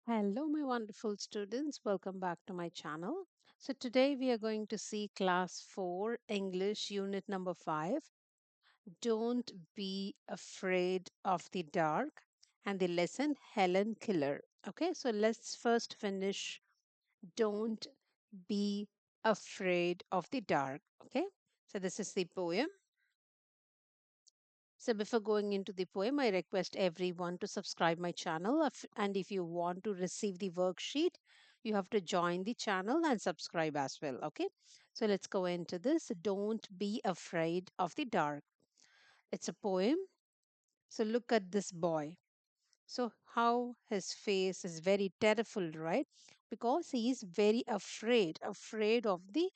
Hello, my wonderful students. Welcome back to my channel. So, today we are going to see class 4 English unit number 5. Don't be afraid of the dark, and the lesson Helen Killer. Okay, so let's first finish Don't be afraid of the dark. Okay, so this is the poem. So before going into the poem, I request everyone to subscribe my channel. And if you want to receive the worksheet, you have to join the channel and subscribe as well. Okay. So let's go into this. Don't be afraid of the dark. It's a poem. So look at this boy. So how his face is very terrible, right? Because he is very afraid of the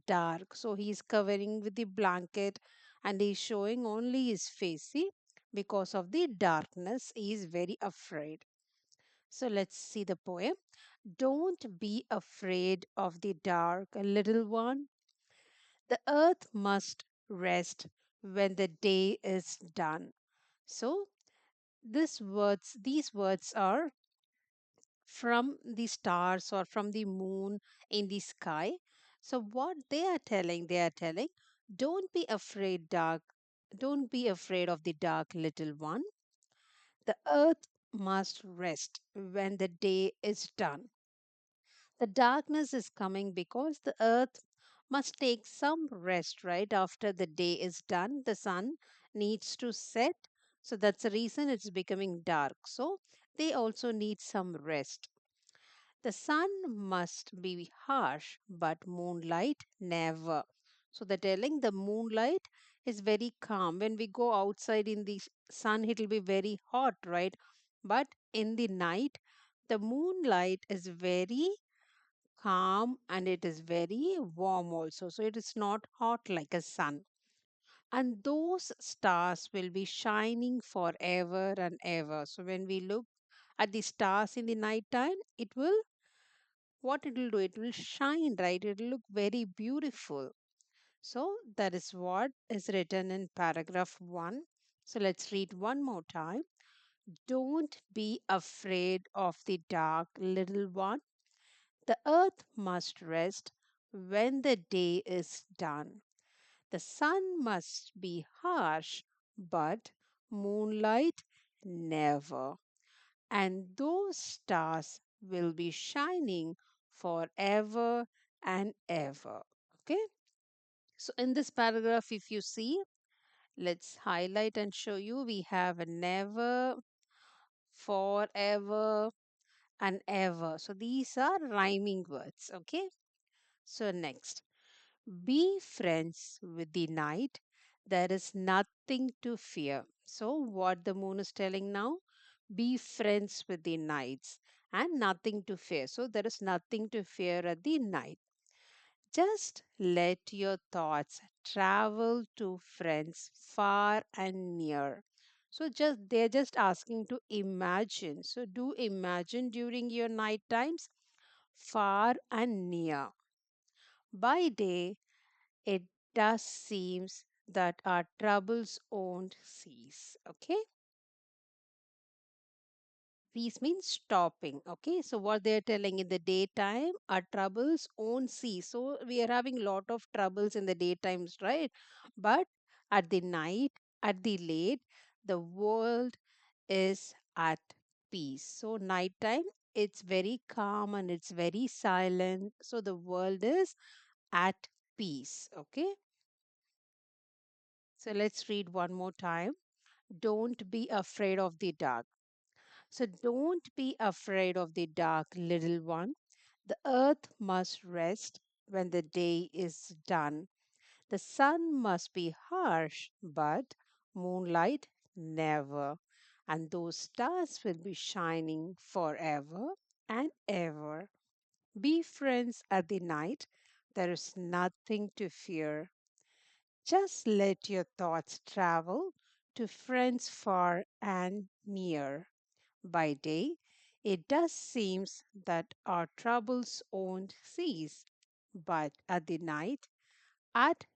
dark. So he is covering with the blanket and he is showing only his face. See, because of the darkness, he is very afraid. So let's see the poem. Don't be afraid of the dark, little one. The earth must rest when the day is done. So these words are from the stars or from the moon in the sky. So, what they are telling, don't be afraid, dark. Don't be afraid of the dark, little one. The earth must rest when the day is done. The darkness is coming because the earth must take some rest, right? After the day is done, the sun needs to set. So, that's the reason it's becoming dark. So, they also need some rest. The sun must be harsh, but moonlight never. So they're telling the moonlight is very calm. When we go outside in the sun, it'll be very hot, right? But in the night, the moonlight is very calm and it is very warm also. So it is not hot like a sun. And those stars will be shining forever and ever. So when we look at the stars in the night time, it will what it will do, it will shine, right? It will look very beautiful. So that is what is written in paragraph 1. So let's read one more time. Don't be afraid of the dark, little one. The earth must rest when the day is done. The sun must be harsh, but moonlight never. And those stars will be shining forever and ever. Okay, so in this paragraph, if you see, let's highlight and show you we have a never, forever, and ever. So these are rhyming words. Okay, so next, be friends with the night. There is nothing to fear. So, what the moon is telling now? Be friends with the nights and nothing to fear. So, there is nothing to fear at the night. Just let your thoughts travel to friends far and near. So, just they're just asking to imagine. So, do imagine during your night times far and near. By day, it does seems that our troubles won't cease. Okay, cease means stopping. Okay, so what they're telling in the daytime, our troubles won't cease. So we are having lot of troubles in the daytimes, right? But at the night, at the late, the world is at peace. So nighttime, it's very calm and it's very silent. So the world is at peace. Okay, so let's read one more time. Don't be afraid of the dark. So don't be afraid of the dark, little one. The earth must rest when the day is done. The sun must be harsh, but moonlight never. And those stars will be shining forever and ever. Be friends at the night. There is nothing to fear. Just let your thoughts travel to friends far and near. By day, it does seem that our troubles won't cease, but at the night, at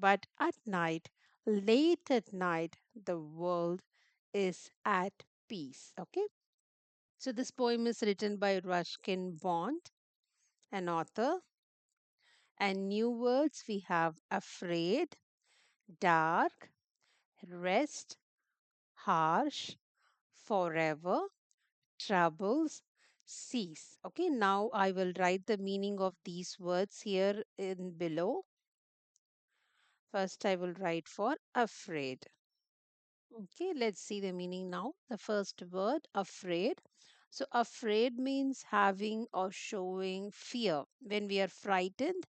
but at night, late at night, the world is at peace. Okay. So this poem is written by Ruskin Bond, an author. And new words we have afraid, dark, rest, harsh, forever, troubles, cease. Okay, now I will write the meaning of these words here in below. First, I will write for afraid. Okay, let's see the meaning now. The first word, afraid. So, afraid means having or showing fear. When we are frightened,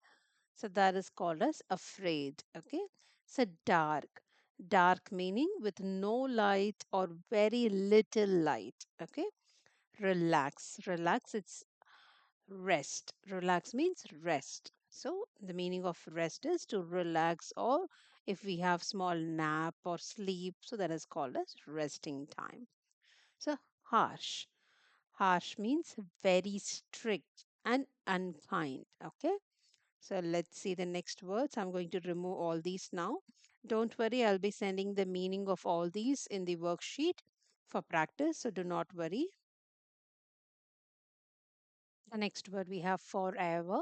so that is called as afraid. Okay, so dark. Dark meaning with no light or very little light. Okay, relax. Relax, it's rest. Relax means rest. So the meaning of rest is to relax, or if we have small nap or sleep, so that is called as resting time. So harsh. Harsh means very strict and unkind. Okay. So let's see the next words. I'm going to remove all these now. Don't worry, I'll be sending the meaning of all these in the worksheet for practice. So do not worry. The next word we have forever.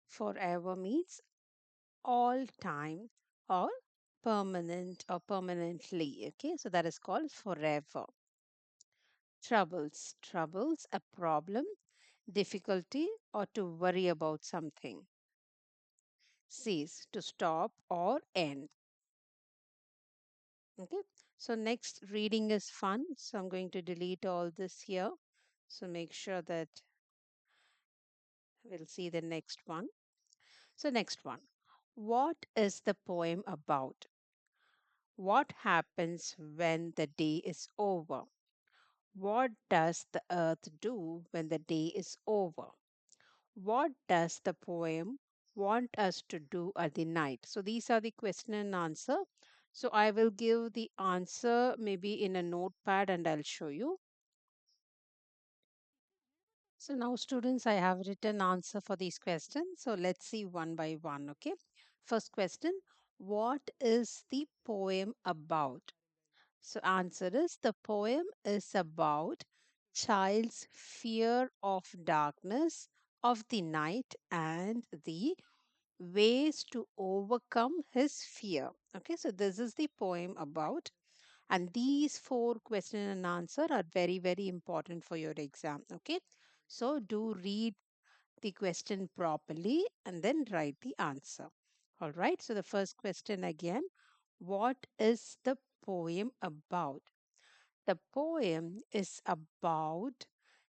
Forever means all time or permanent or permanently. Okay, so that is called forever. Troubles. Troubles, a problem, difficulty, or to worry about something. Cease, to stop or end. Okay, so next reading is fun. So I'm going to delete all this here. So make sure that we'll see the next one. So, next one. What is the poem about? What happens when the day is over? What does the earth do when the day is over? What does the poem want us to do at the night? So, these are the question and answer. So, I will give the answer maybe in a notepad and I'll show you. So, now, students, I have written answer for these questions. So, let's see one by one. Okay. First question. What is the poem about? So, answer is the poem is about child's fear of darkness, of the night, and the ways to overcome his fear. Okay, so this is the poem about, and these four question and answer are very, very important for your exam. Okay, so do read the question properly and then write the answer. All right, so the first question again, what is the poem about? The poem is about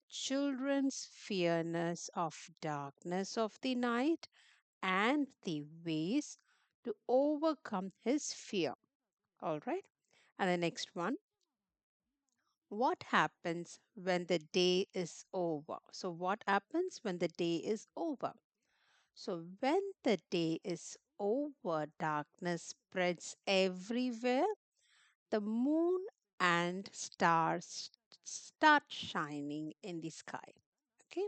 children's fearness of darkness of the night and the ways to overcome his fear. All right. And the next one, what happens when the day is over? So, what happens when the day is over? So, when the day is over, darkness spreads everywhere. The moon and stars start shining in the sky. Okay.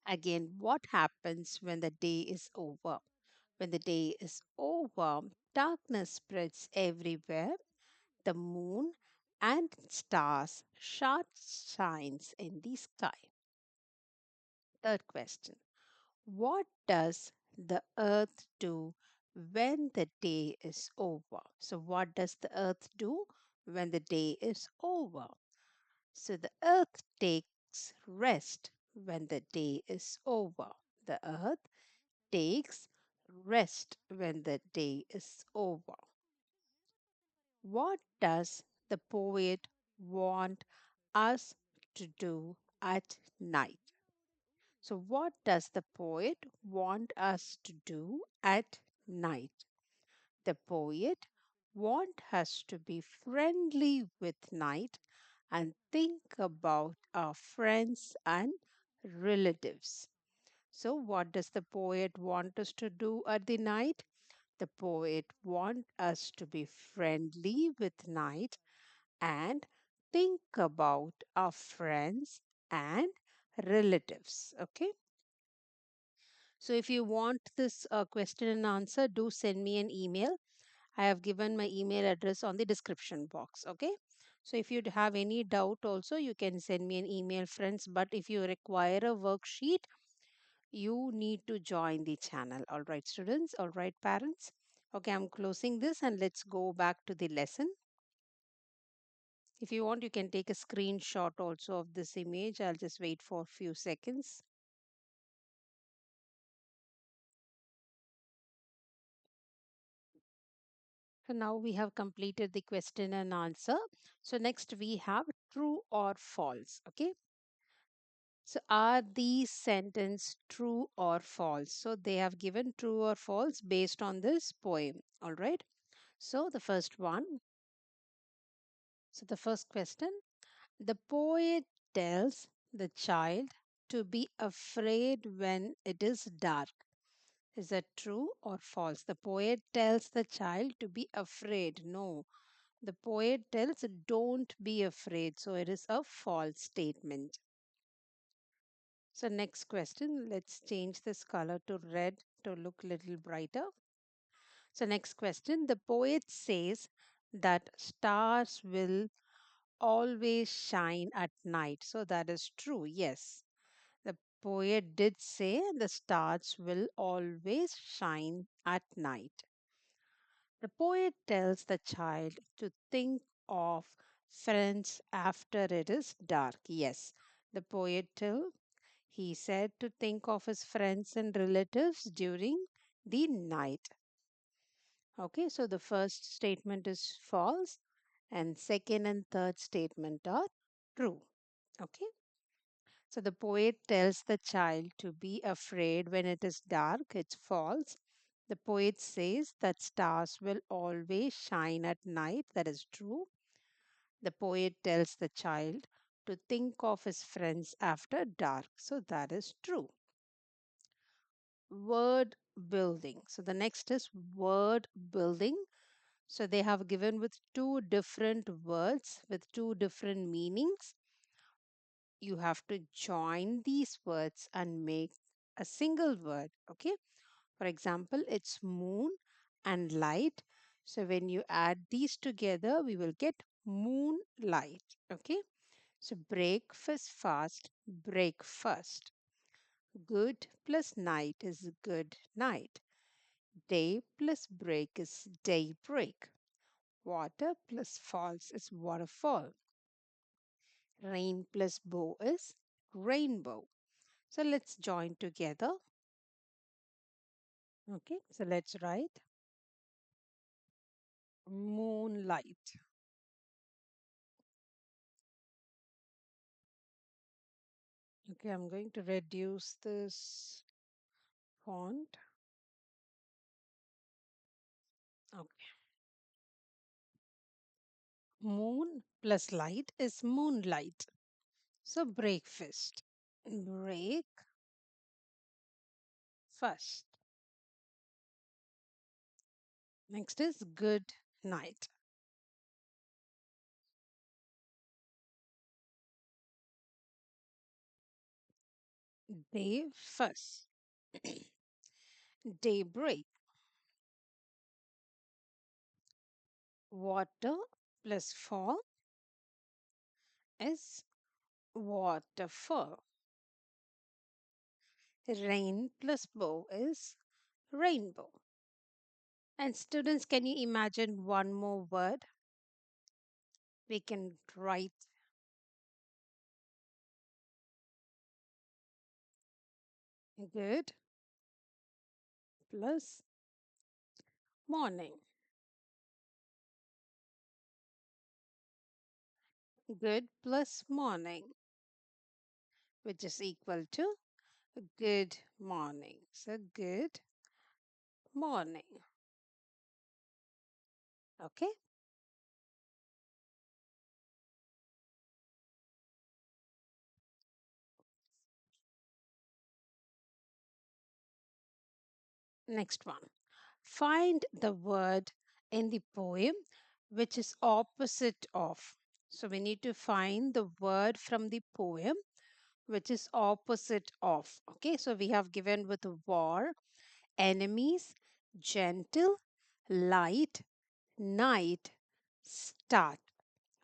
Again, what happens when the day is over? When the day is over, darkness spreads everywhere. The moon and stars shines in the sky. Third question. What does the earth do when the day is over? So, what does the earth do when the day is over? So, the earth takes rest when the day is over. The earth takes rest when the day is over. What does the poet want us to do at night? So, what does the poet want us to do at night? The poet want us to be friendly with night and think about our friends and relatives. So, what does the poet want us to do at the night? The poet want us to be friendly with night and think about our friends and relatives. Okay. So if you want this question and answer, do send me an email I have given my email address on the description box. Okay. So if you have any doubt also, you can send me an email, friends. But if you require a worksheet, you need to join the channel. All right, students. All right, parents. Okay, I'm closing this and let's go back to the lesson. If you want, you can take a screenshot also of this image. I'll just wait for a few seconds. So now we have completed the question and answer. So next we have true or false. Okay. So are these sentence true or false? So they have given true or false based on this poem. All right. So the first one. So the first question. The poet tells the child to be afraid when it is dark. Is that true or false? The poet tells the child to be afraid. No. The poet tells don't be afraid. So it is a false statement. So next question, let's change this color to red to look little brighter. So next question, the poet says that stars will always shine at night. So that is true. Yes. The poet did say the stars will always shine at night. The poet tells the child to think of friends after it is dark. Yes, the poet he said to think of his friends and relatives during the night. Okay, so the first statement is false, and second and third statement are true. Okay, so the poet tells the child to be afraid when it is dark. It's false. The poet says that stars will always shine at night. That is true. The poet tells the child to think of his friends after dark. So that is true. Word building. So the next is word building. So they have given with two different words with two different meanings. You have to join these words and make a single word. Okay. For example, it's moon and light. So when you add these together, we will get moonlight. Okay. So breakfast fast, breakfast. Good plus night is good night. Day plus break is daybreak. Water plus falls is waterfall. Rain plus bow is rainbow. So let's join together. Okay, so let's write moonlight. Okay, I'm going to reduce this font. Okay. Moon plus light is moonlight. So breakfast. Break first. Next is good night. Day first. Daybreak. Water plus fall is waterfall. Rain plus bow is rainbow. And students, can you imagine one more word? We can write good plus morning. Good plus morning, which is equal to good morning. So good morning. Okay. Next one. Find the word in the poem which is opposite of. So we need to find the word from the poem which is opposite of. Okay, so we have given with war, enemies, gentle, light, night, start.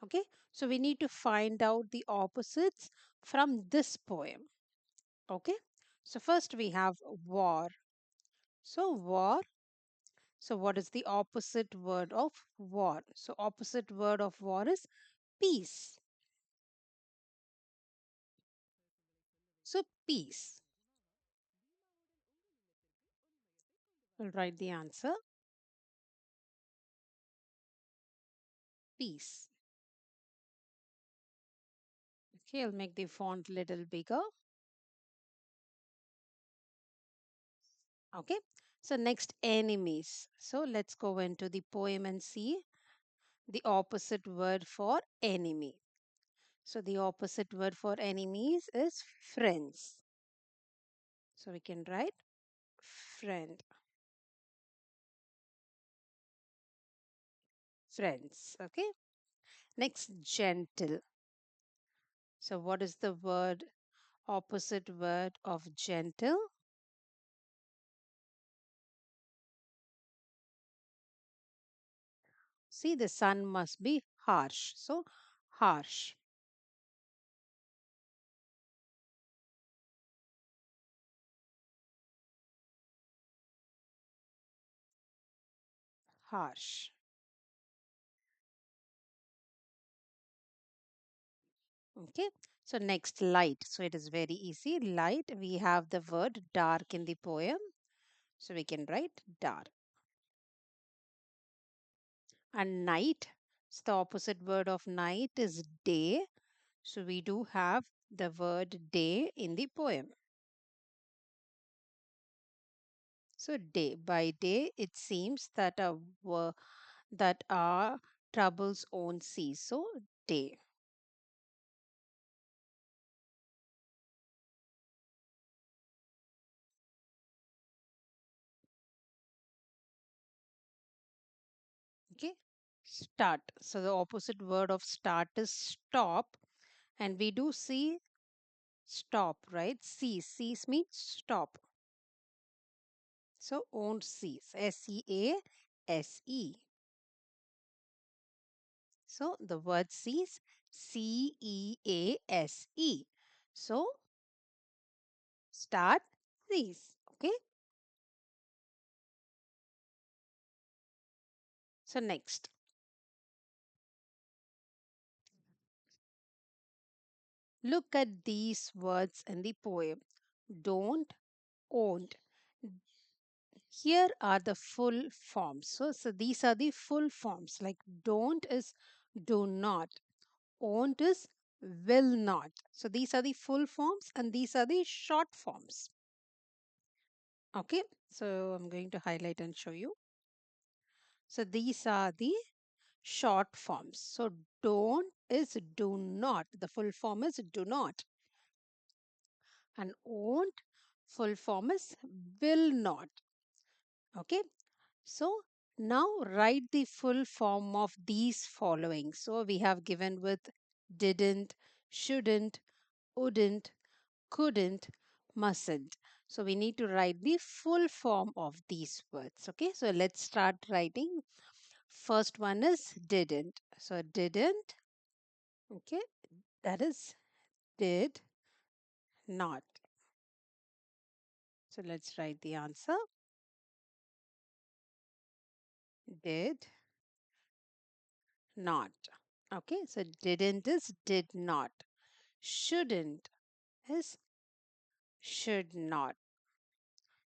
Okay, so we need to find out the opposites from this poem. Okay, so first we have war. So, war. So, what is the opposite word of war? So, opposite word of war is peace. So, peace. We'll write the answer peace. Okay, I'll make the font little bigger. Okay, so next enemies. So, let's go into the poem and see the opposite word for enemy. So, the opposite word for enemies is friends. So, we can write friend, friends. Okay, next gentle. So, what is the word opposite word of gentle? See, the sun must be harsh. So, harsh, harsh. Okay. So, next light. So, it is very easy. Light, we have the word dark in the poem. So, we can write dark. And night. So, the opposite word of night is day. So, we do have the word day in the poem. So, day by day, it seems that that our troubles won't cease. So, day. Okay. Start. So, the opposite word of start is stop. And we do see stop, right? Cease. Cease means stop. So, won't cease. Cease. So, the word cease, Cease. So, start, cease. Okay. So, next, look at these words in the poem. Don't, won't. Here are the full forms. So these are the full forms. Like don't is do not, won't is will not. So these are the full forms and these are the short forms. Okay, so I'm going to highlight and show you. So these are the short forms. So don't is do not. The full form is do not. And won't, full form is will not. Okay, so now write the full form of these following. So we have given with didn't, shouldn't, wouldn't, couldn't, mustn't. So we need to write the full form of these words. Okay, so let's start writing. First one is didn't. So didn't, okay, that is did not. So let's write the answer. Did not. Okay, so didn't is did not. Shouldn't is should not.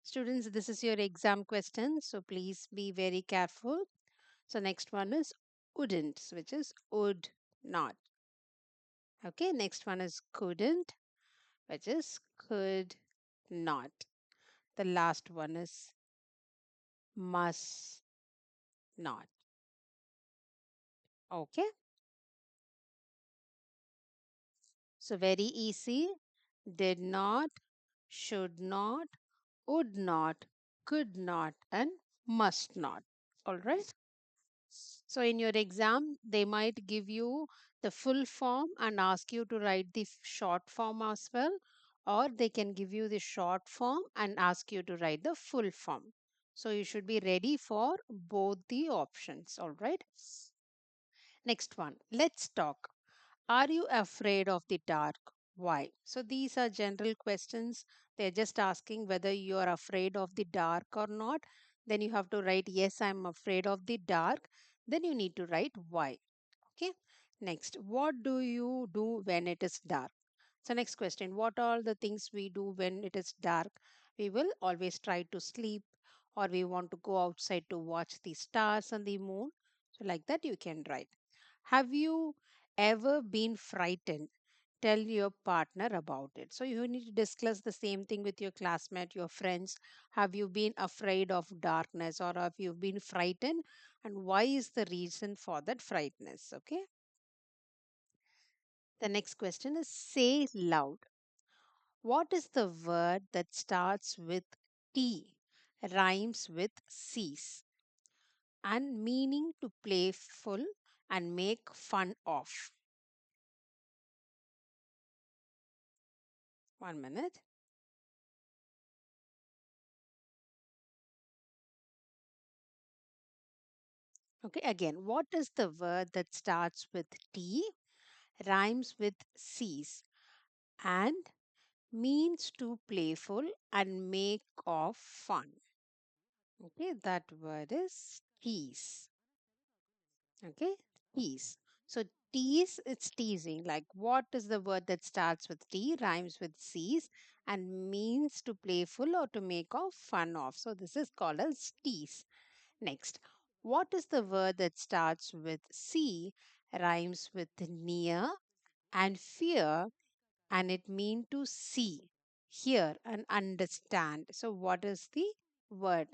Students, this is your exam question, so please be very careful. So next one is wouldn't, which is would not. Okay, next one is couldn't, which is could not. The last one is must not. Okay, so very easy. Did not, should not, would not, could not, and must not. All right. So in your exam, they might give you the full form and ask you to write the short form as well, or they can give you the short form and ask you to write the full form. So you should be ready for both the options. All right. Next one. Let's talk. Are you afraid of the dark? Why? So these are general questions. They're just asking whether you are afraid of the dark or not. Then you have to write, yes, I'm afraid of the dark. Then you need to write why. Okay. Next, what do you do when it is dark? So, next question, what are the things we do when it is dark? We will always try to sleep, or we want to go outside to watch the stars and the moon. So, like that, you can write. Have you ever been frightened? Tell your partner about it. So, you need to discuss the same thing with your classmate, your friends. Have you been afraid of darkness, or have you been frightened? And why is the reason for that frightness? Okay. The next question is say loud. What is the word that starts with T, rhymes with cease, and meaning to playful and make fun of? 1 minute. Okay, again, what is the word that starts with T, rhymes with cease, and means to playful and make of fun? Okay, that word is tease. Okay, tease. So tease, it's teasing. Like what is the word that starts with T, rhymes with C's, and means to playful or to make of fun of. So this is called as tease. Next, what is the word that starts with C, rhymes with near and fear, and it mean to see, hear, and understand? So what is the word?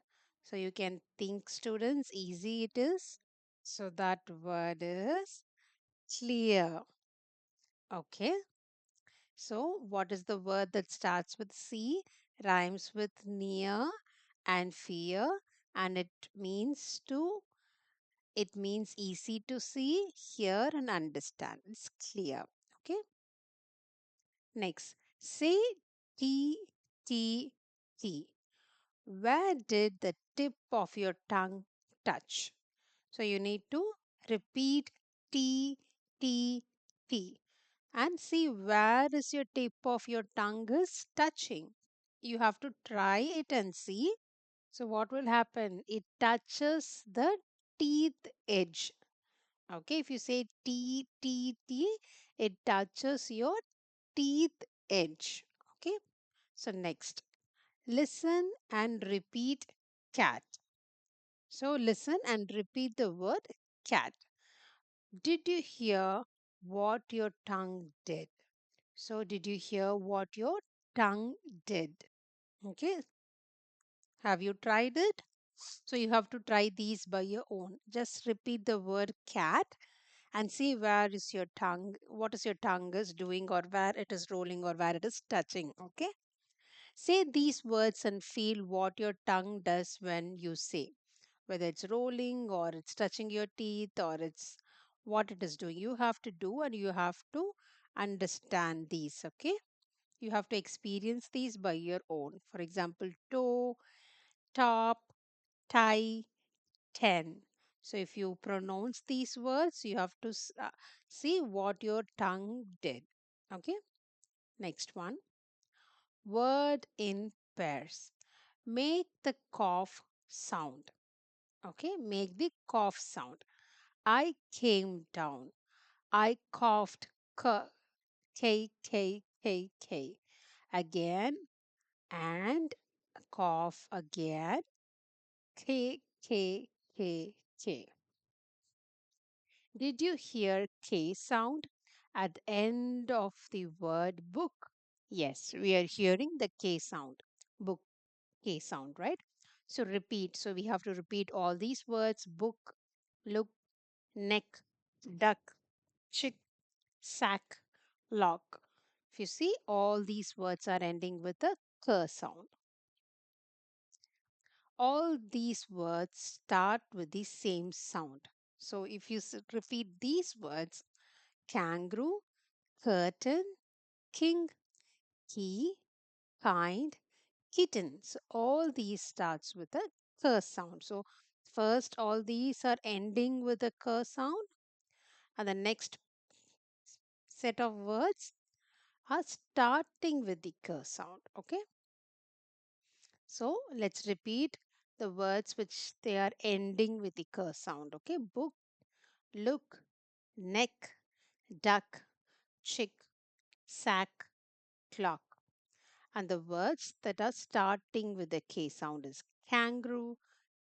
So you can think, students, easy it is. So that word is clear. Okay. So what is the word that starts with C, rhymes with near and fear, and it means easy to see, hear, and understand. It's clear. Okay. Next, say T T T. Where did the tip of your tongue touch? So you need to repeat T T T and see where is your tip of your tongue is touching. You have to try it and see. So what will happen? It touches the teeth edge. Okay, if you say T T T, it touches your teeth edge. Okay, so next, listen and repeat cat. So listen and repeat the word cat. Did you hear what your tongue did? So, did you hear what your tongue did? Okay, have you tried it? So, you have to try these by your own. Just repeat the word cat and see where is your tongue, what is your tongue is doing, or where it is rolling, or where it is touching. Okay, say these words and feel what your tongue does when you say, whether it's rolling or it's touching your teeth or it's what it is doing. You have to do and you have to understand these. Okay, you have to experience these by your own. For example, toe, top, tie, 10. So if you pronounce these words, you have to see what your tongue did. Okay, next one, word in pairs. Make the cough sound. Okay, make the cough sound. I came down. I coughed K K K K again and cough again K K K K. Did you hear K sound at the end of the word book? Yes, we are hearing the K sound. Book K sound, right? So repeat. So we have to repeat all these words: book, look, neck, duck, chick, sack, lock. If you see, all these words are ending with a k sound. All these words start with the same sound. So if you repeat these words, kangaroo, curtain, king, key, kind, kitten. So all these starts with a k sound. So first, all these are ending with a k sound, and the next set of words are starting with the k sound. Okay, so let's repeat the words which they are ending with the k sound. Okay, book, look, neck, duck, chick, sack, clock. And the words that are starting with the K sound is kangaroo,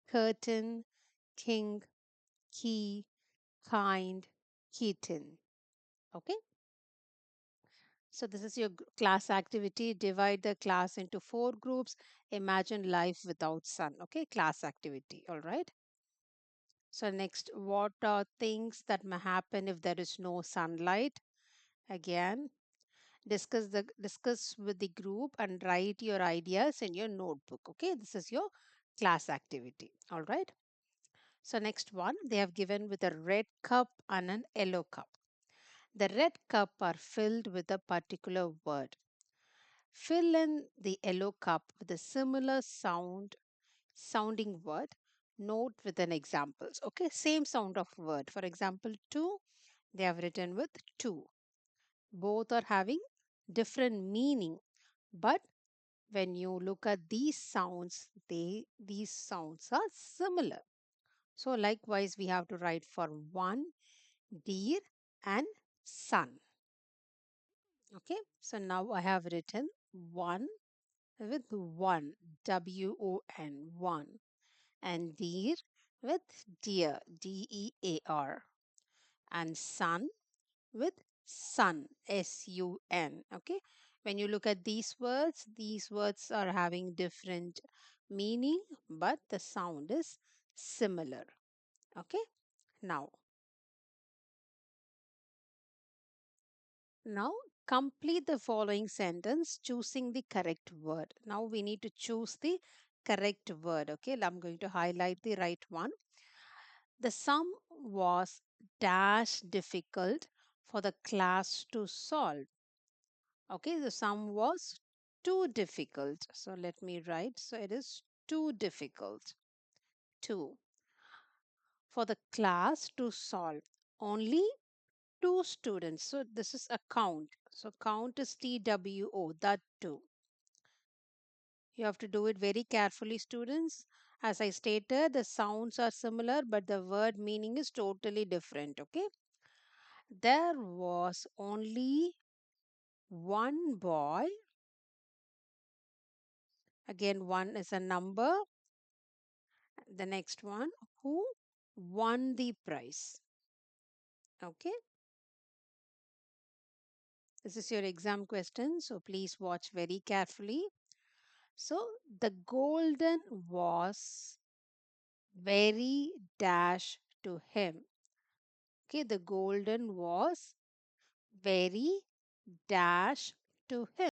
curtain, king, key, kind, kitten. Okay. So this is your class activity. Divide the class into four groups. Imagine life without sun. Okay. Class activity. All right. So next, what are things that may happen if there is no sunlight? Again, discuss with the group and write your ideas in your notebook. Okay, this is your class activity. All right. So next one, they have given with a red cup and an yellow cup. The red cup are filled with a particular word. Fill in the yellow cup with a similar sounding word. Note with an examples. Okay, same sound of word. For example, two, they have written with two. Both are having different meaning, but when you look at these sounds, these sounds are similar. So likewise, we have to write for one, deer, and sun. Okay, so now I have written one with one, WON, one, and deer with deer, DEAR, and sun with sun, SUN. Okay, when you look at these words are having different meaning, but the sound is similar. Okay, now Now complete the following sentence choosing the correct word. Now we need to choose the correct word. Okay, I'm going to highlight the right one. The sum was dash difficult for the class to solve. Okay, the sum was too difficult. So let me write. So it is too difficult. Two for the class to solve. Only two students. So this is a count. So count is TWO, that two. You have to do it very carefully, students. As I stated, the sounds are similar, but the word meaning is totally different. Okay. There was only one boy. Again, one is a number. The next one who won the prize. Okay. This is your exam question. So please watch very carefully. So the golden was very dash to him. Okay, the golden was very dash to him.